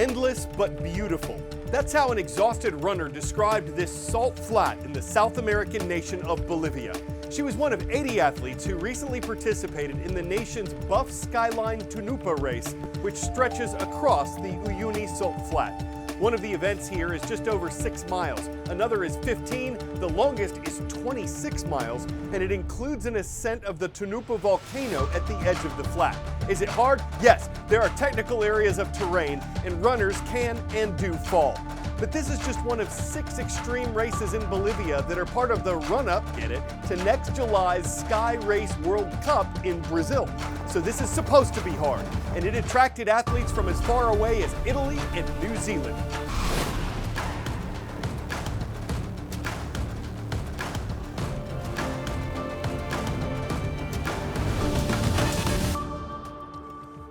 endless but beautiful. That's how an exhausted runner described this salt flat in the South American nation of Bolivia. She was one of 80 athletes who recently participated in the nation's Buff Skyline Tunupa race, which stretches across the Uyuni Salt Flat. One of the events here is just over 6 miles. Another is 15. The longest is 26 miles, and it includes an ascent of the Tunupa volcano at the edge of the flat. Is it hard? Yes, there are technical areas of terrain, and runners can and do fall. But this is just one of 6 extreme races in Bolivia that are part of the run-up, get it, to next July's Sky Race World Cup in Brazil. So this is supposed to be hard, and it attracted athletes from as far away as Italy and New Zealand.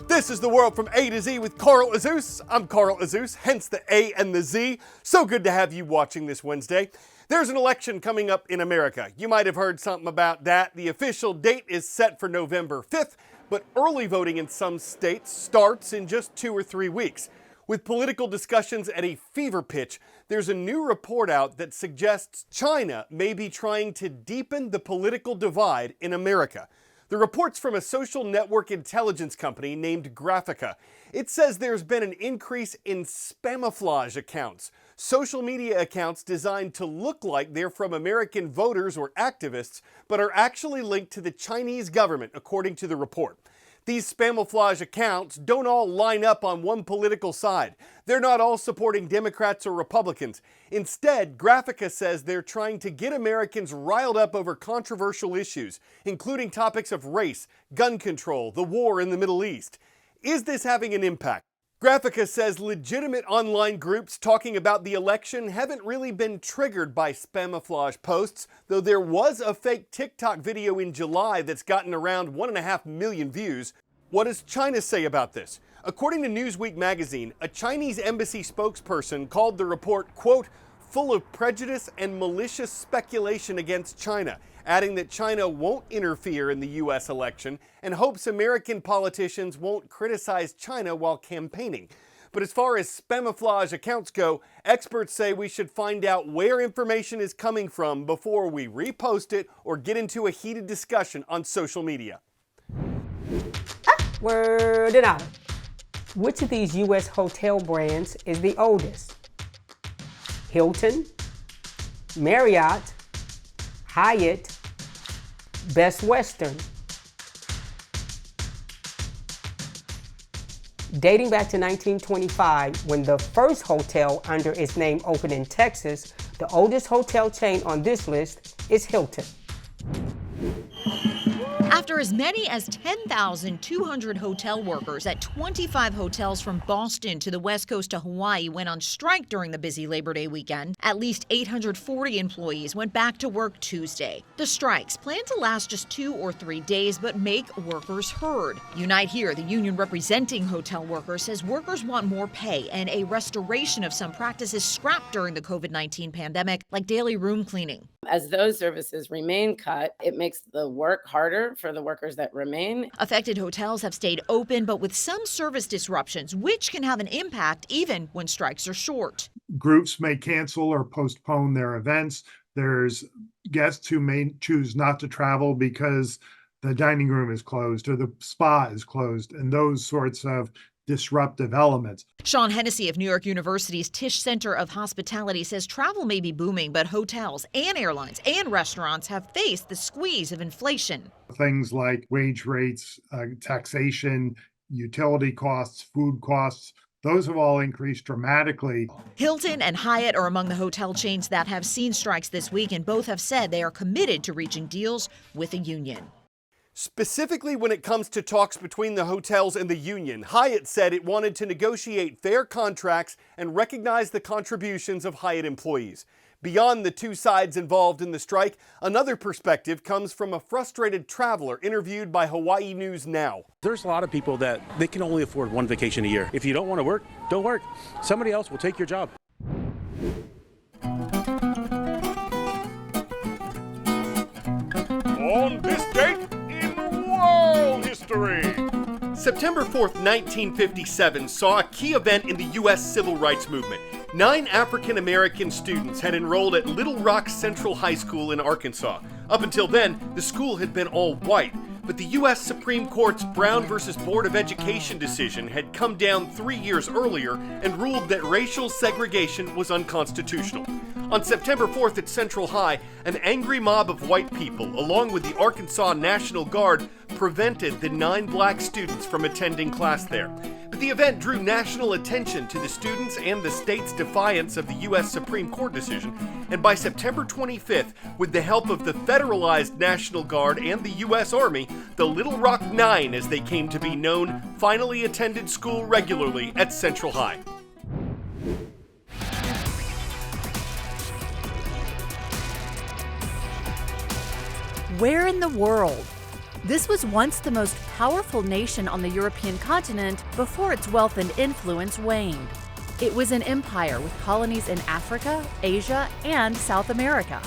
This is The World from A to Z with Carl Azuz. I'm Carl Azuz, hence the A and the Z. So good to have you watching this Wednesday. There's an election coming up in America. You might have heard something about that. The official date is set for November 5th, but early voting in some states starts in just 2 or 3 weeks. With political discussions at a fever pitch, there's a new report out that suggests China may be trying to deepen the political divide in America. The report's from a social network intelligence company named Graphica. It says there's been an increase in spamouflage accounts, social media accounts designed to look like they're from American voters or activists, but are actually linked to the Chinese government, according to the report. These spamouflage accounts don't all line up on one political side. They're not all supporting Democrats or Republicans. Instead, Graphica says they're trying to get Americans riled up over controversial issues, including topics of race, gun control, the war in the Middle East. Is this having an impact? Graphica says legitimate online groups talking about the election haven't really been triggered by spamouflage posts, though there was a fake TikTok video in July that's gotten around 1.5 million views. What does China say about this? According to Newsweek magazine, a Chinese embassy spokesperson called the report, quote, full of prejudice and malicious speculation against China, adding that China won't interfere in the U.S. election and hopes American politicians won't criticize China while campaigning. But as far as spamouflage accounts go, experts say we should find out where information is coming from before we repost it or get into a heated discussion on social media. Word it out. Which of these U.S. hotel brands is the oldest? Hilton, Marriott, Hyatt, Best Western. Dating back to 1925, when the first hotel under its name opened in Texas, the oldest hotel chain on this list is Hilton. After as many as 10,200 hotel workers at 25 hotels from Boston to the West Coast to Hawaii went on strike during the busy Labor Day weekend, at least 840 employees went back to work Tuesday. The strikes plan to last just 2 or 3 days, but make workers heard. Unite Here, the union representing hotel workers, says workers want more pay and a restoration of some practices scrapped during the COVID-19 pandemic, like daily room cleaning. As those services remain cut, it makes the work harder for the workers that remain. Affected hotels have stayed open, but with some service disruptions, which can have an impact even when strikes are short. Groups may cancel or postpone their events. There's guests who may choose not to travel because the dining room is closed or the spa is closed, and those sorts of disruptive elements. Sean Hennessy of New York University's Tisch Center of Hospitality says travel may be booming, but hotels and airlines and restaurants have faced the squeeze of inflation. Things like wage rates, taxation, utility costs, food costs, those have all increased dramatically. Hilton and Hyatt are among the hotel chains that have seen strikes this week, and both have said they are committed to reaching deals with a union. Specifically when it comes to talks between the hotels and the union, Hyatt said it wanted to negotiate fair contracts and recognize the contributions of Hyatt employees. Beyond the two sides involved in the strike, another perspective comes from a frustrated traveler interviewed by Hawaii News Now. There's a lot of people that they can only afford one vacation a year. If you don't want to work, don't work. Somebody else will take your job. On this date in world history, September 4th, 1957 saw a key event in the U.S. Civil Rights Movement. 9 African American students had enrolled at Little Rock Central High School in Arkansas. Up until then, the school had been all white, but the U.S. Supreme Court's Brown v. Board of Education decision had come down 3 years earlier and ruled that racial segregation was unconstitutional. On September 4th at Central High, an angry mob of white people, along with the Arkansas National Guard, prevented the 9 black students from attending class there. But the event drew national attention to the students and the state's defiance of the U.S. Supreme Court decision, and by September 25th, with the help of the federalized National Guard and the U.S. Army, the Little Rock Nine, as they came to be known, finally attended school regularly at Central High. Where in the world? This was once the most powerful nation on the European continent before its wealth and influence waned. It was an empire with colonies in Africa, Asia, and South America.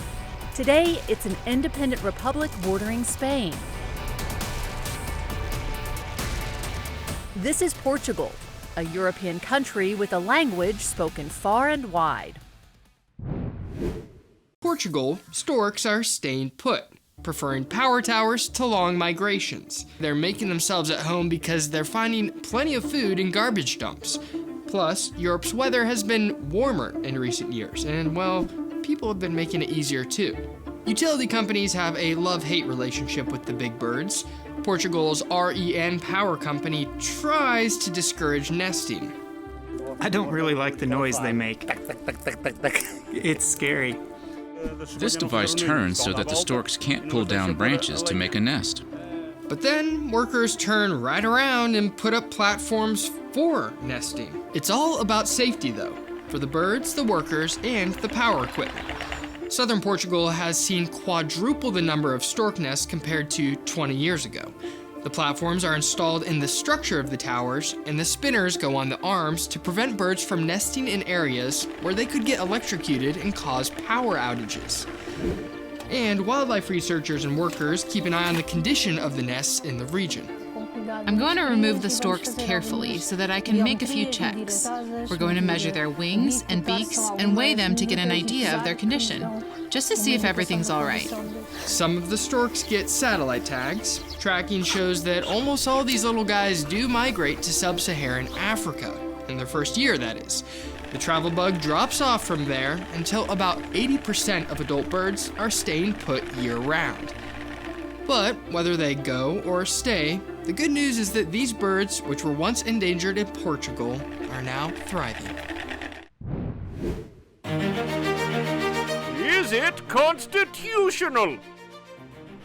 Today, it's an independent republic bordering Spain. This is Portugal, a European country with a language spoken far and wide. Portugal, storks are staying put, preferring power towers to long migrations. They're making themselves at home because they're finding plenty of food in garbage dumps. Plus, Europe's weather has been warmer in recent years, and well, people have been making it easier too. Utility companies have a love-hate relationship with the big birds. Portugal's REN power company tries to discourage nesting. I don't really like the noise they make. It's scary. This device turns so that the storks can't pull down branches to make a nest. But then workers turn right around and put up platforms for nesting. It's all about safety though, for the birds, the workers, and the power equipment. Southern Portugal has seen quadruple the number of stork nests compared to 20 years ago. The platforms are installed in the structure of the towers, and the spinners go on the arms to prevent birds from nesting in areas where they could get electrocuted and cause power outages. And wildlife researchers and workers keep an eye on the condition of the nests in the region. I'm going to remove the storks carefully so that I can make a few checks. We're going to measure their wings and beaks and weigh them to get an idea of their condition, just to see if everything's all right. Some of the storks get satellite tags. Tracking shows that almost all these little guys do migrate to sub-Saharan Africa, in their first year, that is. The travel bug drops off from there until about 80% of adult birds are staying put year-round. But whether they go or stay, the good news is that these birds, which were once endangered in Portugal, are now thriving. Is it constitutional?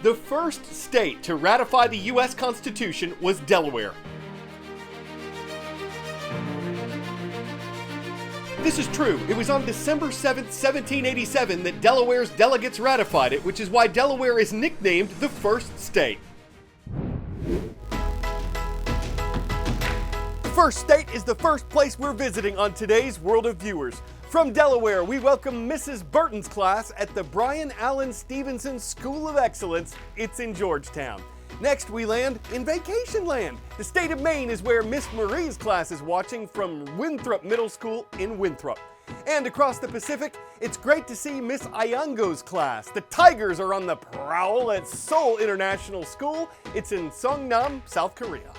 The first state to ratify the U.S. Constitution was Delaware. This is true. It was on December 7th, 1787 that Delaware's delegates ratified it, which is why Delaware is nicknamed the first state. The first state is the first place we're visiting on today's World of Viewers. From Delaware, we welcome Mrs. Burton's class at the Brian Allen Stevenson School of Excellence. It's in Georgetown. Next, we land in Vacation Land. The state of Maine is where Miss Marie's class is watching from Winthrop Middle School in Winthrop. And across the Pacific, it's great to see Miss Ayango's class. The Tigers are on the prowl at Seoul International School. It's in Seongnam, South Korea.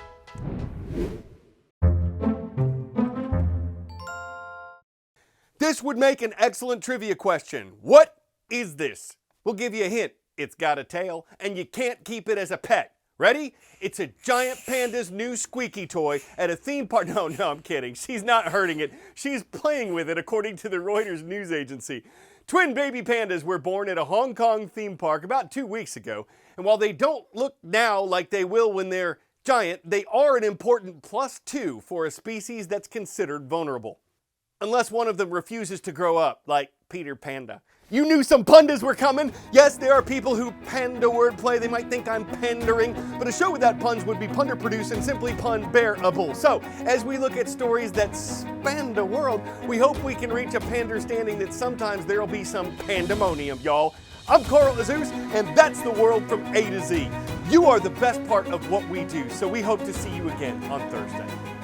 This would make an excellent trivia question. What is this? We'll give you a hint. It's got a tail, and you can't keep it as a pet. Ready? It's a giant panda's new squeaky toy at a theme park. No, I'm kidding. She's not hurting it. She's playing with it, according to the Reuters news agency. Twin baby pandas were born at a Hong Kong theme park about 2 weeks ago, and while they don't look now like they will when they're giant, they are an important +2 for a species that's considered vulnerable. Unless one of them refuses to grow up, like Peter Panda. You knew some pandas were coming. Yes, there are people who panda wordplay. They might think I'm pandering, but a show without puns would be punter-produced and simply pun-bearable. So, as we look at stories that span the world, we hope we can reach a panderstanding that sometimes there'll be some pandemonium, y'all. I'm Carl Azuz, and that's the world from A to Z. You are the best part of what we do, so we hope to see you again on Thursday.